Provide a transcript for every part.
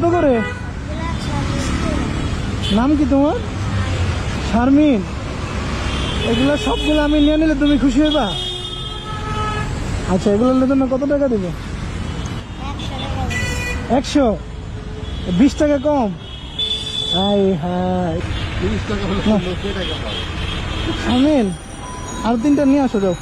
কত করে? নাম কি তোমার? শারমিন। এগুলো সবগুলো আমি নিয়ে নিলে তুমি খুশি হইবা? আচ্ছা, এগুলোর জন্য কত টাকা দেবে? 100। 20 টাকা কম? হাই হাই, 30 টাকা হলে 90 টাকা পাবে। শারমিন, আর 3টা নিয়ে আসো যাও।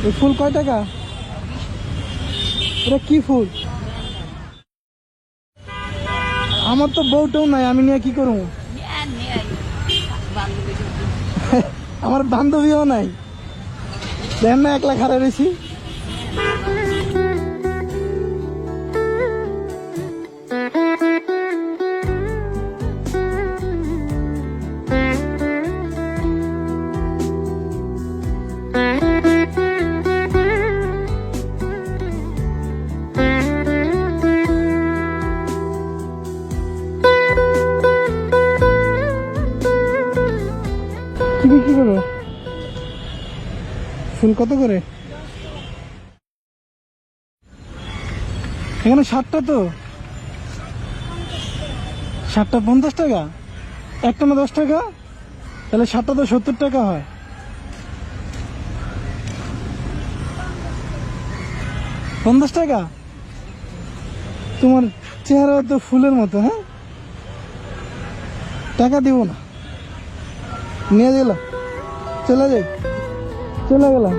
এই ফুল কয় টাকা? এটা কি ফুল? আমার তো বউটাও নাই, আমি নিয়ে কি করবো? আমার বান্ধবীও নাই, দেখেন না একলা খাড়া রয়েছি। কি বিক্রি করো? ফুল কত করে? এখানে 7টা, তো 7টা 50 টাকা, একটা না 10 টাকা, তাহলে 7টা তো 70 টাকা হয়। পঞ্চাশ টাকা? তোমার চেহারা তো ফুলের মতো। হ্যাঁ, টাকা দিব না, নিয়ে গেল, চলে যাই, চলে গেলাম।